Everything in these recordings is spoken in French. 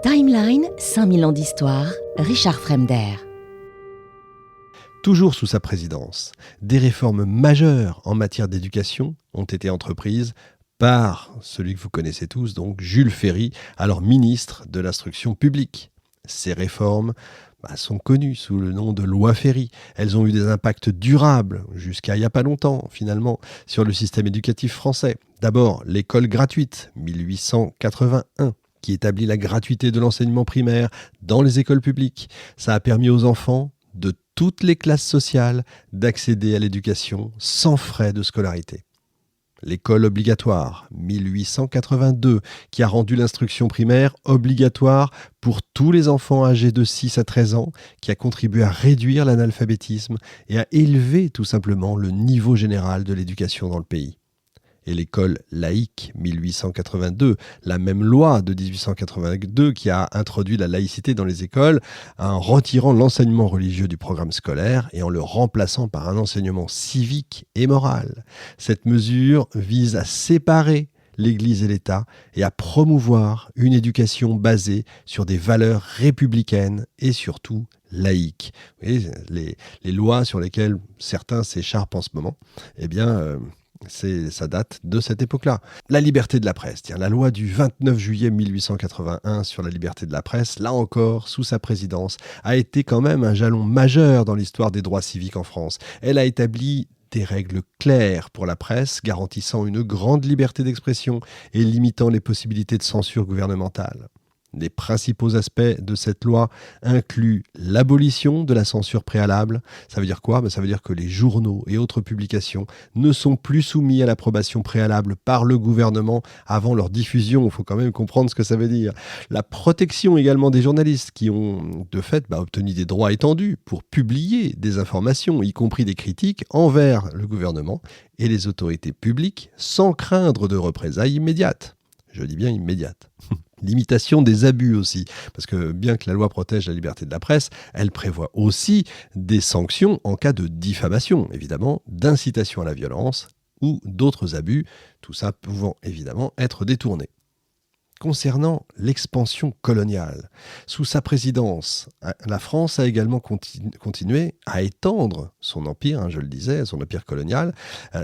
Timeline, 5000 ans d'histoire, Richard Fremder. Toujours sous sa présidence, des réformes majeures en matière d'éducation ont été entreprises par celui que vous connaissez tous, donc Jules Ferry, alors ministre de l'Instruction publique. Ces réformes sont connues sous le nom de loi Ferry. Elles ont eu des impacts durables, jusqu'à il n'y a pas longtemps finalement, sur le système éducatif français. D'abord, l'école gratuite, 1881. Qui établit la gratuité de l'enseignement primaire dans les écoles publiques. Ça a permis aux enfants de toutes les classes sociales d'accéder à l'éducation sans frais de scolarité. L'école obligatoire, 1882, qui a rendu l'instruction primaire obligatoire pour tous les enfants âgés de 6 à 13 ans, qui a contribué à réduire l'analphabétisme et à élever tout simplement le niveau général de l'éducation dans le pays. Et l'école laïque, 1882, la même loi de 1882 qui a introduit la laïcité dans les écoles en retirant l'enseignement religieux du programme scolaire et en le remplaçant par un enseignement civique et moral. Cette mesure vise à séparer l'Église et l'État et à promouvoir une éducation basée sur des valeurs républicaines et surtout laïques. Vous voyez, les lois sur lesquelles certains s'écharpent en ce moment, ça date de cette époque-là. La liberté de la presse. La loi du 29 juillet 1881 sur la liberté de la presse, là encore, sous sa présidence, a été quand même un jalon majeur dans l'histoire des droits civiques en France. Elle a établi des règles claires pour la presse, garantissant une grande liberté d'expression et limitant les possibilités de censure gouvernementale. Les principaux aspects de cette loi incluent l'abolition de la censure préalable. Ça veut dire quoi ? Ça veut dire que les journaux et autres publications ne sont plus soumis à l'approbation préalable par le gouvernement avant leur diffusion. Il faut quand même comprendre ce que ça veut dire. La protection également des journalistes qui ont de fait obtenu des droits étendus pour publier des informations, y compris des critiques envers le gouvernement et les autorités publiques sans craindre de représailles immédiates. Je dis bien immédiates. Limitation des abus aussi, parce que bien que la loi protège la liberté de la presse, elle prévoit aussi des sanctions en cas de diffamation, évidemment, d'incitation à la violence ou d'autres abus, tout ça pouvant évidemment être détourné. Concernant l'expansion coloniale, sous sa présidence, la France a également continué à étendre son empire, je le disais, son empire colonial.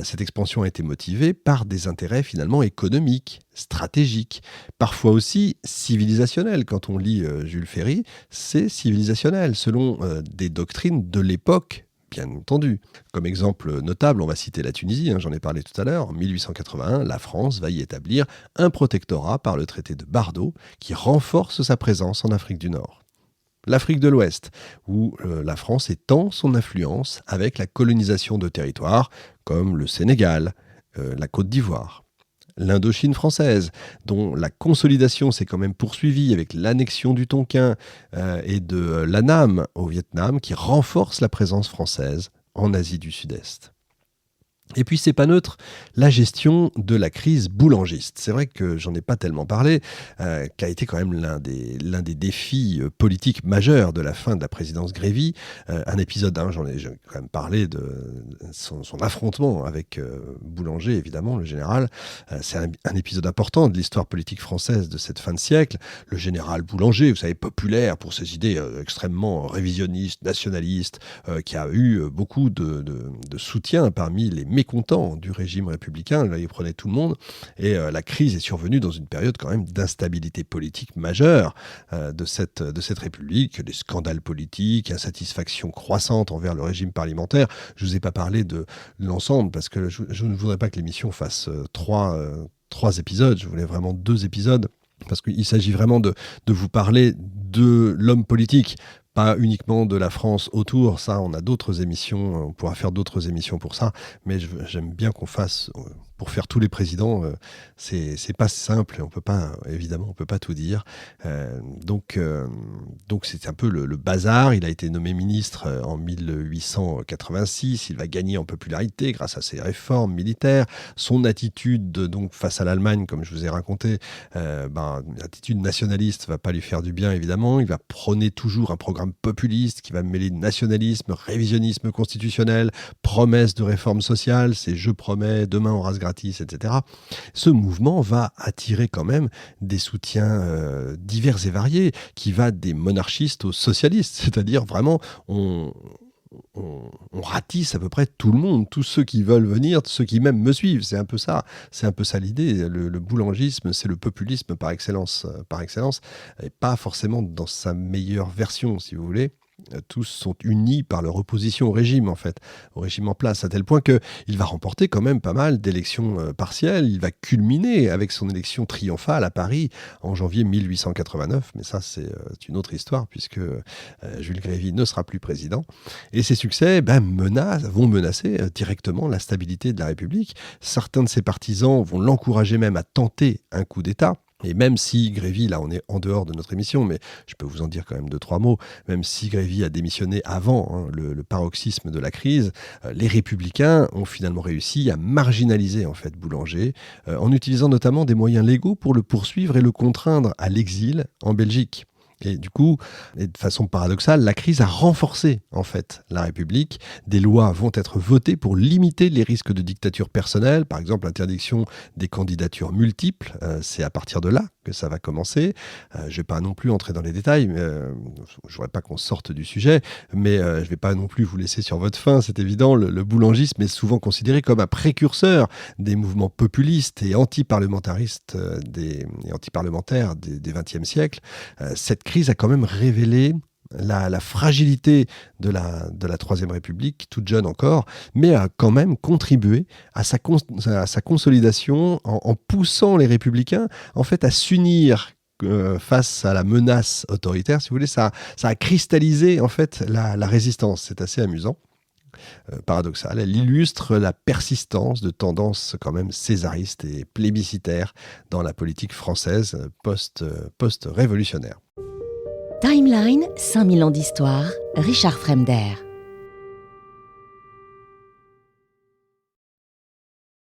Cette expansion a été motivée par des intérêts finalement économiques, stratégiques, parfois aussi civilisationnels. Quand on lit Jules Ferry, c'est civilisationnel, selon des doctrines de l'époque, bien entendu. Comme exemple notable, on va citer la Tunisie, j'en ai parlé tout à l'heure. En 1881, la France va y établir un protectorat par le traité de Bardo qui renforce sa présence en Afrique du Nord. L'Afrique de l'Ouest, où la France étend son influence avec la colonisation de territoires comme le Sénégal, la Côte d'Ivoire. L'Indochine française, dont la consolidation s'est quand même poursuivie avec l'annexion du Tonkin et de l'Annam au Vietnam, qui renforce la présence française en Asie du Sud-Est. Et puis, c'est pas neutre, la gestion de la crise boulangiste. C'est vrai que j'en ai pas tellement parlé, qui a été quand même l'un des défis politiques majeurs de la fin de la présidence Grévy. Un épisode, j'ai quand même parlé de son affrontement avec Boulanger, évidemment, le général. C'est un épisode important de l'histoire politique française de cette fin de siècle. Le général Boulanger, vous savez, populaire pour ses idées extrêmement révisionnistes, nationalistes, qui a eu beaucoup de soutien parmi les mécontent du régime républicain, là il prenait tout le monde, et la crise est survenue dans une période quand même d'instabilité politique majeure de cette République, des scandales politiques, insatisfaction croissante envers le régime parlementaire. Je ne vous ai pas parlé de l'ensemble, parce que je ne voudrais pas que l'émission fasse trois épisodes, je voulais vraiment 2 épisodes, parce qu'il s'agit vraiment de vous parler de l'homme politique, pas uniquement de la France autour. Ça, on a d'autres émissions, on pourra faire d'autres émissions pour ça, mais j'aime bien qu'on fasse, pour faire tous les présidents, c'est pas simple, on peut pas tout dire. Donc c'est un peu le bazar. Il a été nommé ministre en 1886, il va gagner en popularité grâce à ses réformes militaires. Son attitude donc face à l'Allemagne, comme je vous ai raconté, l'attitude nationaliste va pas lui faire du bien, évidemment. Il va prôner toujours un programme populiste qui va mêler nationalisme, révisionnisme constitutionnel, promesses de réforme sociale, c'est « je promets, demain on rasera gratis, etc. Ce mouvement va attirer quand même des soutiens divers et variés, qui va des monarchistes aux socialistes, c'est-à-dire vraiment on ratisse à peu près tout le monde, tous ceux qui veulent venir, ceux qui même me suivent. C'est un peu ça l'idée. Le boulangisme, c'est le populisme par excellence, et pas forcément dans sa meilleure version, si vous voulez. Tous sont unis par leur opposition au régime, en fait, au régime en place, à tel point qu'il va remporter quand même pas mal d'élections partielles. Il va culminer avec son élection triomphale à Paris en janvier 1889, mais ça, c'est une autre histoire, puisque Jules Grévy ne sera plus président. Et ces succès vont menacer directement la stabilité de la République. Certains de ses partisans vont l'encourager même à tenter un coup d'État. Et même si Grévy, là on est en dehors de notre émission, mais je peux vous en dire quand même 2-3 mots, même si Grévy a démissionné avant le paroxysme de la crise, les Républicains ont finalement réussi à marginaliser en fait Boulanger, en utilisant notamment des moyens légaux pour le poursuivre et le contraindre à l'exil en Belgique. Et du coup, et de façon paradoxale, la crise a renforcé en fait la République. Des lois vont être votées pour limiter les risques de dictature personnelle, par exemple l'interdiction des candidatures multiples. C'est à partir de là que ça va commencer. Je ne vais pas non plus entrer dans les détails, je ne voudrais pas qu'on sorte du sujet, mais je ne vais pas non plus vous laisser sur votre faim, c'est évident. Le boulangisme est souvent considéré comme un précurseur des mouvements populistes et anti-parlementaristes et anti-parlementaires des XXe siècle. Cette crise a quand même révélé la fragilité de la Troisième République, toute jeune encore, mais a quand même contribué à sa consolidation en poussant les républicains en fait à s'unir face à la menace autoritaire, si vous voulez. Ça a cristallisé en fait la résistance. C'est assez amusant. Paradoxal. Elle illustre la persistance de tendances quand même césaristes et plébiscitaires dans la politique française post-révolutionnaire. Timeline, 5000 ans d'histoire, Richard Fremder.